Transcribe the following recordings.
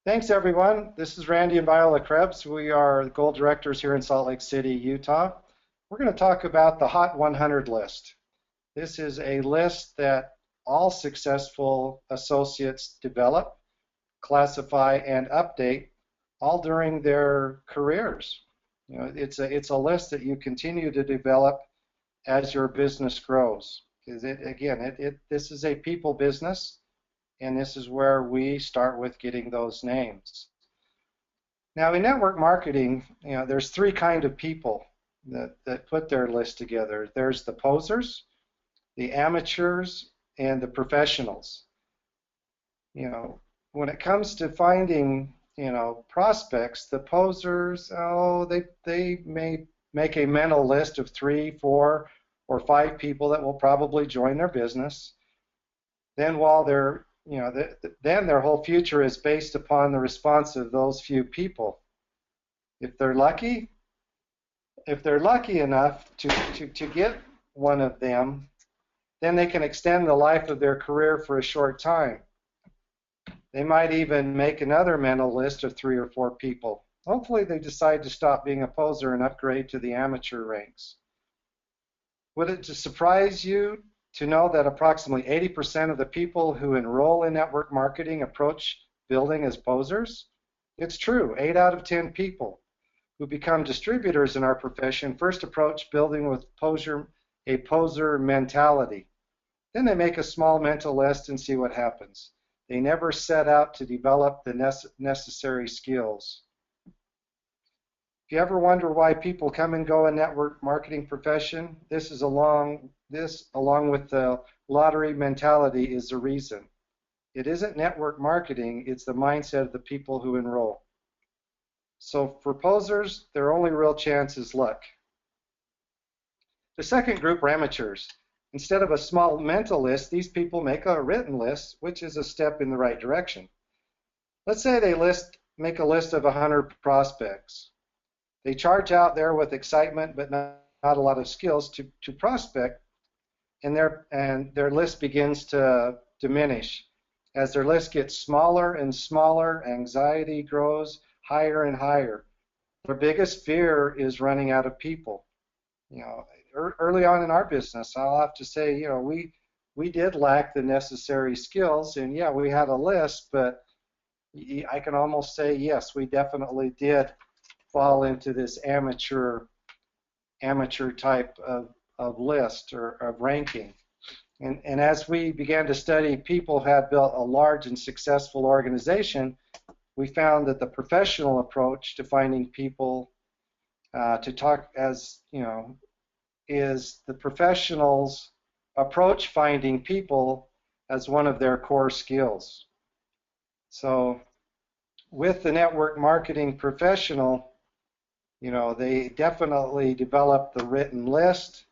Thanks, everyone. This is Randy and Viola Krebs. We are goal directors here in Salt Lake City, Utah. We're going to talk about the Hot 100 list. This is a list that all successful associates develop, classify, and update all during their careers. You know, it's a list that you continue to develop as your business grows. Because this is a people business, and this is where we start with getting those names. Now, in network marketing, there's three kinds of people that put their list together. There's the posers, the amateurs, and the professionals. When it comes to finding, prospects, the posers, they may make a mental list of 3, 4, or 5 people that will probably join their business. Then while they're then their whole future is based upon the response of those few people. If they're lucky enough to get one of them, then they can extend the life of their career for a short time. They might even make another mental list of 3 or 4 people. Hopefully they decide to stop being a poser and upgrade to the amateur ranks. Would it surprise you to know that approximately 80% of the people who enroll in network marketing approach building as posers? It's true. 8 out of 10 people who become distributors in our profession first approach building with a poser mentality. Then they make a small mental list and see what happens. They never set out to develop the necessary skills. If you ever wonder why people come and go in network marketing profession, this along with the lottery mentality is the reason. It isn't network marketing, it's the mindset of the people who enroll. So for posers, their only real chance is luck. The second group are amateurs. Instead of a small mental list, these people make a written list, which is a step in the right direction. Let's say they make a list of 100 prospects. They charge out there with excitement but not a lot of skills to prospect, and their list begins to diminish. As their list gets smaller and smaller, anxiety grows higher and higher. Their biggest fear is running out of people. Early on in our business, I'll have to say, we did lack the necessary skills, and yeah, we had a list, but I can almost say, yes, we definitely did fall into this amateur type of list or of ranking. And as we began to study people who had built a large and successful organization, we found that the professional approach to finding people is the professionals approach finding people as one of their core skills. So with the network marketing professional, they definitely develop the written list.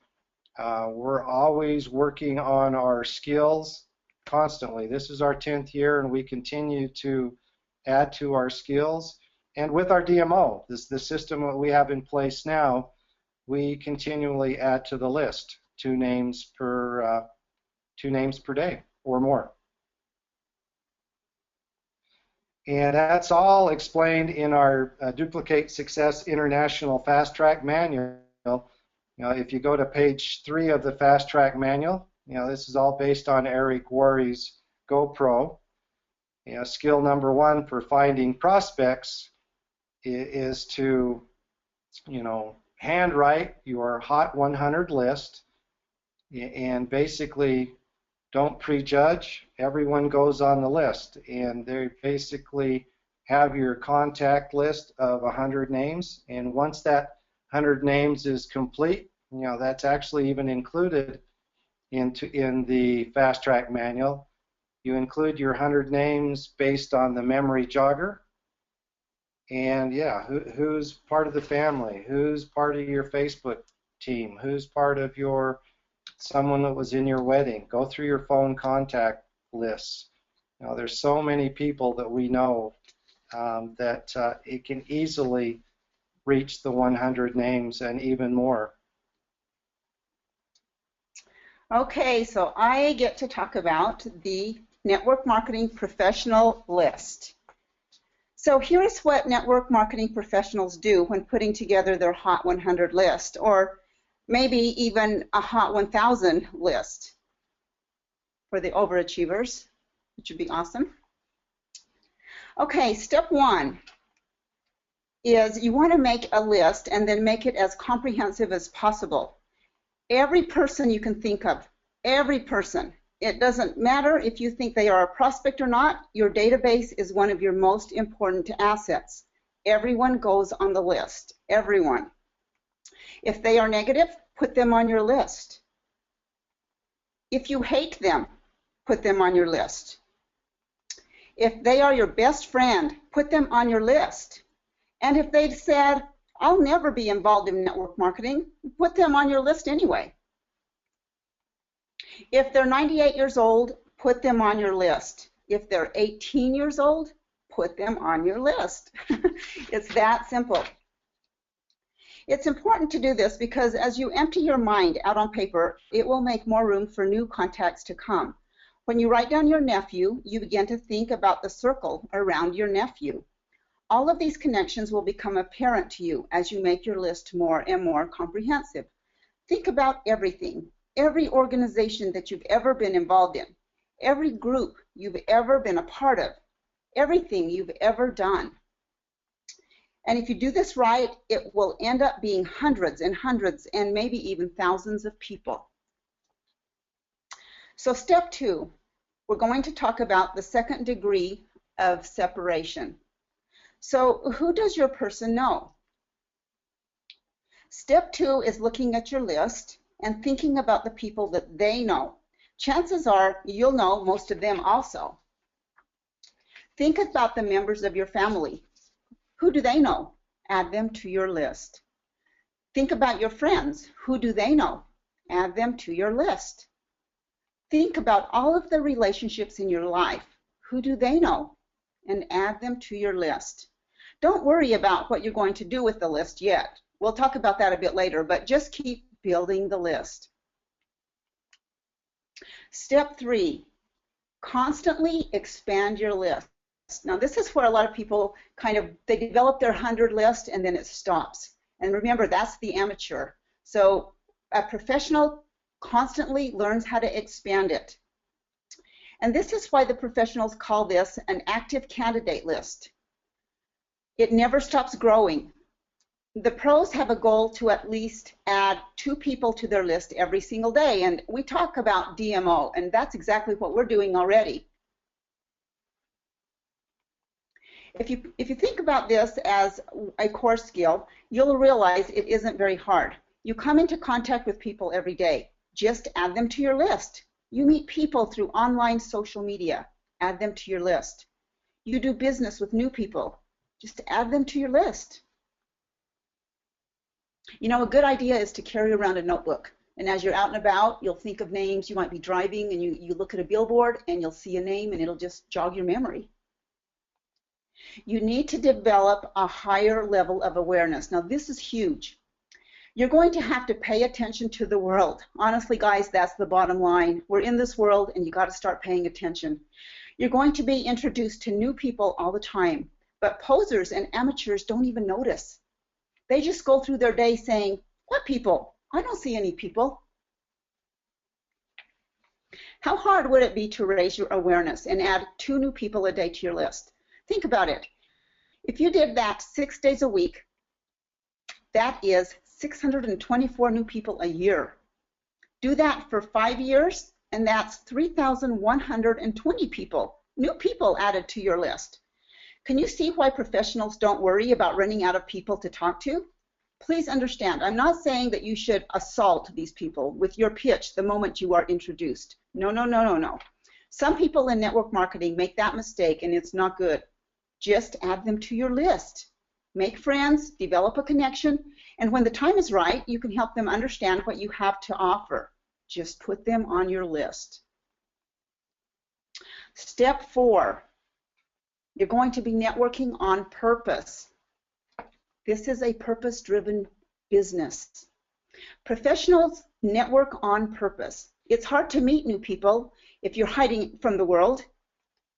We're always working on our skills constantly. This is our 10th year, and we continue to add to our skills. And with our DMO, the system that we have in place now, we continually add to the list 2 names per day or more. And that's all explained in our Duplicate Success International Fast Track Manual. If you go to page 3 of the Fast Track Manual, this is all based on Eric Worre's GoPro. Skill number 1 for finding prospects is to, handwrite your Hot 100 list, and basically don't prejudge. Everyone goes on the list, and they basically have your contact list of 100 names, and once that 100 names is complete, that's actually even included in the Fast Track Manual. You include your 100 names based on the memory jogger, and who's part of the family, who's part of your Facebook team, who's part of someone that was in your wedding. Go through your phone contact lists. There's so many people that we know that it can easily reach the 100 names and even more. Okay, so I get to talk about the network marketing professional list. So here's what network marketing professionals do when putting together their Hot 100 list, or maybe even a Hot 1000 list for the overachievers, which would be awesome. Okay, step one is you want to make a list and then make it as comprehensive as possible. Every person you can think of, every person. It doesn't matter if you think they are a prospect or not, your database is one of your most important assets. Everyone goes on the list, everyone. If they are negative, put them on your list. If you hate them, put them on your list. If they are your best friend, put them on your list. And if they've said, I'll never be involved in network marketing, put them on your list anyway. If they're 98 years old, put them on your list. If they're 18 years old, put them on your list. It's that simple. It's important to do this because as you empty your mind out on paper, it will make more room for new contacts to come. When you write down your nephew, you begin to think about the circle around your nephew. All of these connections will become apparent to you as you make your list more and more comprehensive. Think about everything, every organization that you've ever been involved in, every group you've ever been a part of, everything you've ever done. And if you do this right, it will end up being hundreds and hundreds and maybe even thousands of people. So step two, we're going to talk about the second degree of separation. So who does your person know? Step two is looking at your list and thinking about the people that they know. Chances are you'll know most of them also. Think about the members of your family. Who do they know? Add them to your list. Think about your friends. Who do they know? Add them to your list. Think about all of the relationships in your life. Who do they know? And add them to your list. Don't worry about what you're going to do with the list yet. We'll talk about that a bit later, but just keep building the list. Step three, constantly expand your list. Now this is where a lot of people they develop their 100 list and then it stops. And remember, that's the amateur. So a professional constantly learns how to expand it. And this is why the professionals call this an active candidate list. It never stops growing. The pros have a goal to at least add 2 people to their list every single day. And we talk about DMO, and that's exactly what we're doing already. If you think about this as a core skill, you'll realize it isn't very hard. You come into contact with people every day. Just add them to your list. You meet people through online social media. Add them to your list. You do business with new people. Just add them to your list. You know, a good idea is to carry around a notebook. And as you're out and about, you'll think of names. You might be driving and you look at a billboard and you'll see a name and it'll just jog your memory. You need to develop a higher level of awareness. Now, this is huge. You're going to have to pay attention to the world. Honestly, guys, that's the bottom line. We're in this world and you got to start paying attention. You're going to be introduced to new people all the time. But posers and amateurs don't even notice. They just go through their day saying, what people? I don't see any people. How hard would it be to raise your awareness and add 2 new people a day to your list? Think about it. If you did that 6 days a week, that is 624 new people a year. Do that for 5 years, and that's 3,120 people, new people added to your list. Can you see why professionals don't worry about running out of people to talk to? Please understand, I'm not saying that you should assault these people with your pitch the moment you are introduced. No, no, no, no, no. Some people in network marketing make that mistake and it's not good. Just add them to your list. Make friends, develop a connection, and when the time is right, you can help them understand what you have to offer. Just put them on your list. Step 4. You're going to be networking on purpose. This is a purpose-driven business. Professionals network on purpose. It's hard to meet new people if you're hiding from the world.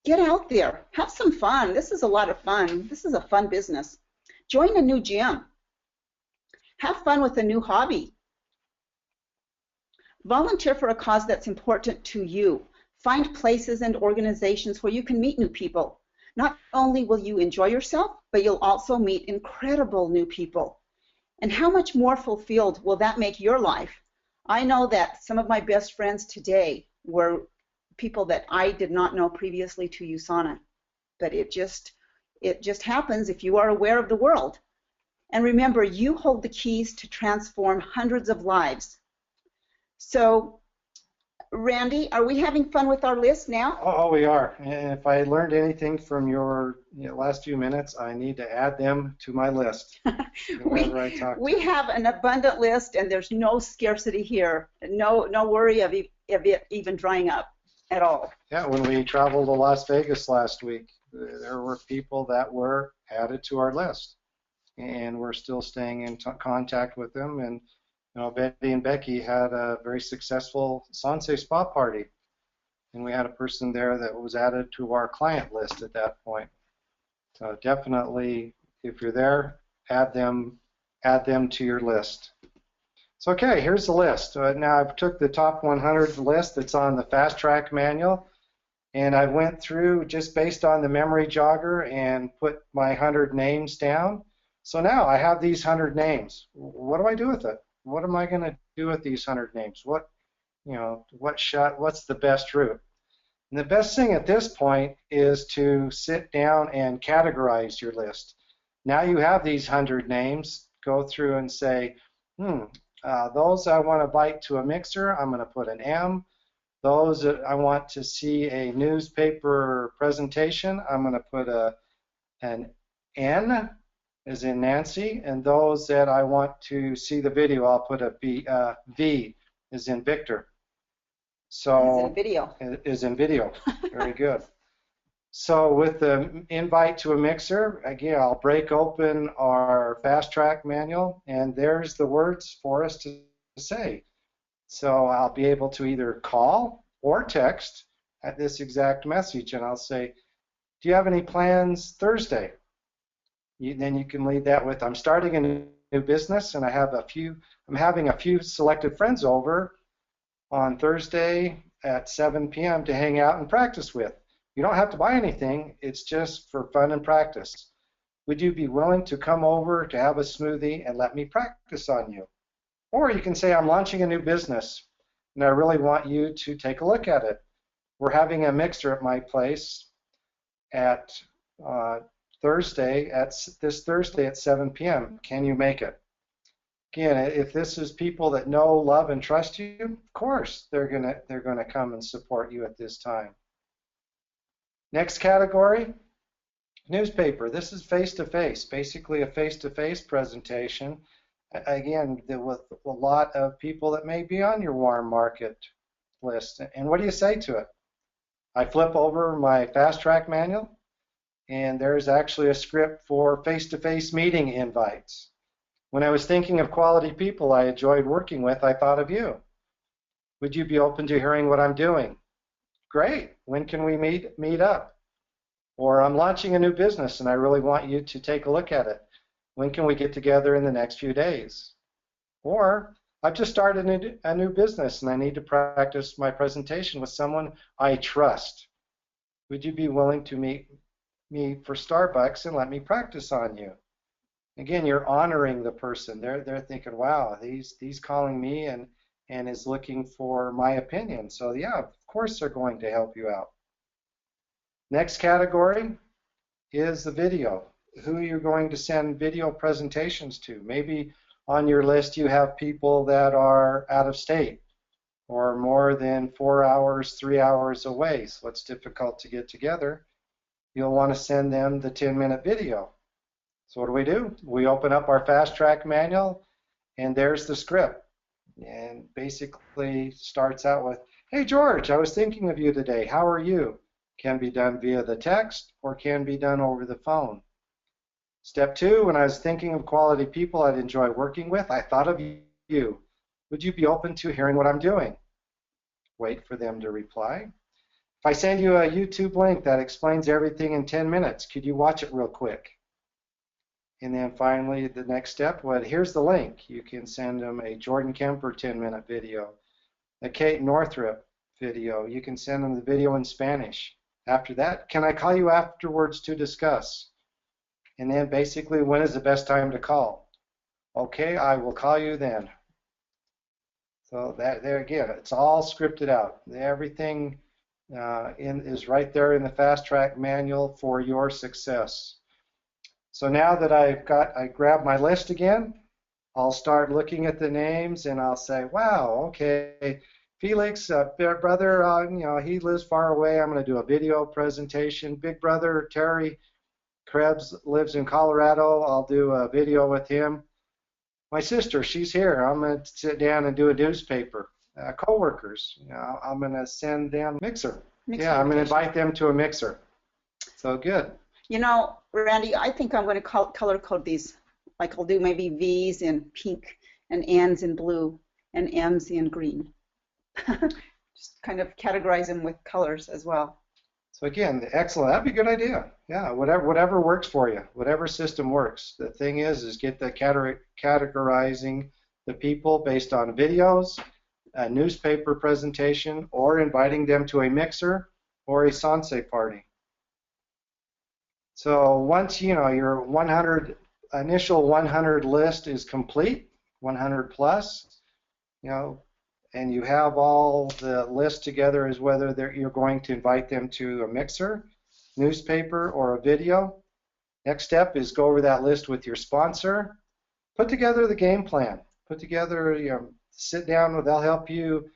Get out there. Have some fun. This is a lot of fun. This is a fun business. Join a new gym. Have fun with a new hobby. Volunteer for a cause that's important to you. Find places and organizations where you can meet new people. Not only will you enjoy yourself, but you'll also meet incredible new people. And how much more fulfilled will that make your life? I know that some of my best friends today were people that I did not know previously to USANA. But it just happens if you are aware of the world. And remember, you hold the keys to transform hundreds of lives. So, Randy, are we having fun with our list now? Oh, we are. And if I learned anything from your last few minutes, I need to add them to my list. we have an abundant list, and there's no scarcity here. No worry of it even drying up at all. Yeah, when we traveled to Las Vegas last week, there were people that were added to our list, and we're still staying in contact with them. And Betty and Becky had a very successful Sanse spa party, and we had a person there that was added to our client list at that point. So definitely, if you're there, add them to your list. So okay, here's the list. Now I've took the top 100 list that's on the Fast Track manual, and I went through just based on the memory jogger and put my 100 names down. So now I have these 100 names. What do I do with it? What am I going to do with these 100 names? What's the best route? And the best thing at this point is to sit down and categorize your list. Now you have these 100 names. Go through and say, those I want to bite to a mixer, I'm going to put an M. Those that I want to see a newspaper presentation, I'm going to put an N, as in Nancy, and those that I want to see the video, I'll put a V, as in Victor. So is in video. Is in video. Very good. So with the invite to a mixer, again, I'll break open our Fast Track manual, and there's the words for us to say. So I'll be able to either call or text at this exact message, and I'll say, do you have any plans Thursday? Then you can lead that with, I'm starting a new business, and I'm having a few selected friends over on Thursday at 7 p.m. to hang out and practice with. You don't have to buy anything. It's just for fun and practice. Would you be willing to come over to have a smoothie and let me practice on you? Or you can say, I'm launching a new business, and I really want you to take a look at it. We're having a mixer at my place at this Thursday at 7 p.m. Can you make it? Again, if this is people that know, love, and trust you, of course they're gonna come and support you at this time. Next category, newspaper. This is face-to-face, basically a face-to-face presentation. Again, with a lot of people that may be on your warm market list. And what do you say to it? I flip over my Fast Track manual, and there's actually a script for face-to-face meeting invites. When I was thinking of quality people I enjoyed working with, I thought of you. Would you be open to hearing what I'm doing? Great. When can we meet up? Or I'm launching a new business and I really want you to take a look at it. When can we get together in the next few days? Or I've just started a new business and I need to practice my presentation with someone I trust. Would you be willing to meet me for Starbucks and let me practice on you? Again, you're honoring the person. They're thinking, wow, he's calling me and is looking for my opinion. So yeah, of course they're going to help you out. Next category is the video. Who you're going to send video presentations to. Maybe on your list you have people that are out of state or more than 4 hours, 3 hours away, so it's difficult to get together. You'll want to send them the 10-minute video. So what do? We open up our Fast Track manual, and there's the script. And basically starts out with, hey George, I was thinking of you today. How are you? Can be done via the text or can be done over the phone. Step 2, when I was thinking of quality people I'd enjoy working with, I thought of you. Would you be open to hearing what I'm doing? Wait for them to reply. If I send you a YouTube link that explains everything in 10 minutes, could you watch it real quick? And then finally, the next step, well, here's the link. You can send them a Jordan Kemper 10-minute video, a Kate Northrup video. You can send them the video in Spanish. After that, can I call you afterwards to discuss? And then basically, when is the best time to call? Okay, I will call you then. So that there again, it's all scripted out. Everything is right there in the fast track manual for your success. So now that I grab my list again, I'll start looking at the names and I'll say, wow, okay, Felix, brother, he lives far away. I'm going to do a video presentation. Big brother, Terry Krebs lives in Colorado. I'll do a video with him. My sister, she's here. I'm going to sit down and do a newspaper. Coworkers, I'm going to send them mixer. Yeah, I'm going to invite them to a mixer. So good. Randy, I think I'm going to color code these. Like I'll do maybe V's in pink and N's in blue and M's in green. Just kind of categorize them with colors as well. So again, excellent. That'd be a good idea. Yeah, whatever works for you, whatever system works. The thing is get the categorizing the people based on videos, a newspaper presentation, or inviting them to a mixer or a sanse party. So once your initial 100 list is complete, 100 plus, and you have all the lists together as whether you're going to invite them to a mixer, newspaper, or a video. Next step is go over that list with your sponsor. Put together the game plan. Put together, sit down, they'll help you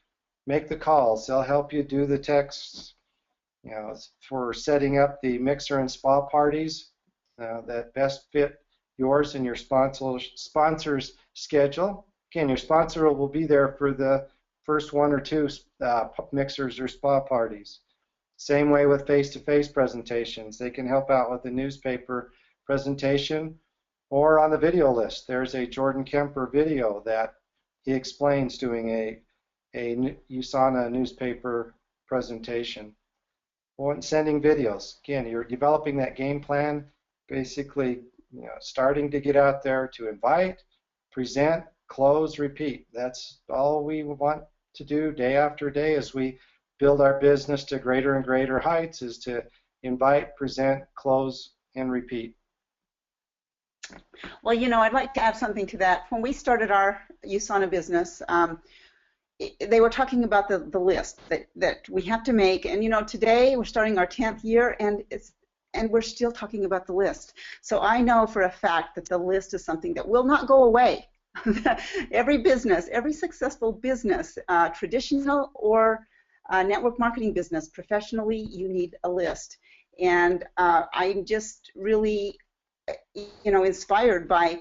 make the calls. They'll help you do the texts, for setting up the mixer and spa parties that best fit yours and your sponsor's schedule. Again, your sponsor will be there for the first one or two mixers or spa parties. Same way with face-to-face presentations. They can help out with the newspaper presentation or on the video list. There's a Jordan Kemper video that he explains doing a USANA newspaper presentation. Or sending videos. Again, you're developing that game plan, basically starting to get out there to invite, present, close, repeat. That's all we want to do day after day as we build our business to greater and greater heights, is to invite, present, close, and repeat. Well, I'd like to add something to that. When we started our USANA business, they were talking about the list that we have to make, and today we're starting our 10th year, and we're still talking about the list. So I know for a fact that the list is something that will not go away. Every business, every successful business, traditional or network marketing business, professionally, you need a list. And I'm just really, inspired by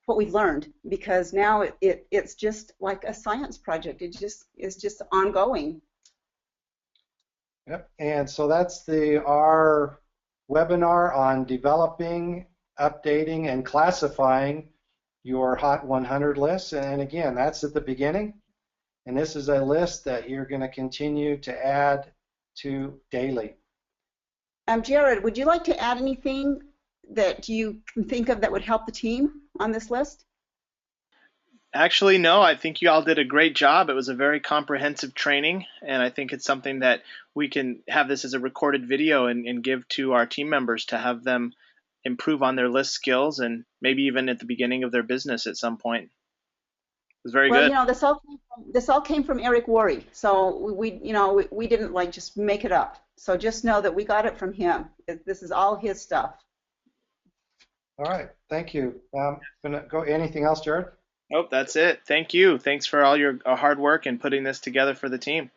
what we've learned, because now it's just like a science project. It's just ongoing. Yep. And so that's our webinar on developing, updating, and classifying your Hot 100 lists. And again, that's at the beginning. And this is a list that you're going to continue to add to daily. Jared, would you like to add anything that you can think of that would help the team on this list? Actually, no. I think you all did a great job. It was a very comprehensive training, and I think it's something that we can have this as a recorded video and give to our team members to have them improve on their list skills, and maybe even at the beginning of their business at some point. It was very good. Well, this all came from Eric Worre, so we didn't just make it up. So just know that we got it from him. This is all his stuff. All right, thank you. Gonna go. Anything else, Jared? Nope, that's it. Thank you. Thanks for all your hard work and putting this together for the team.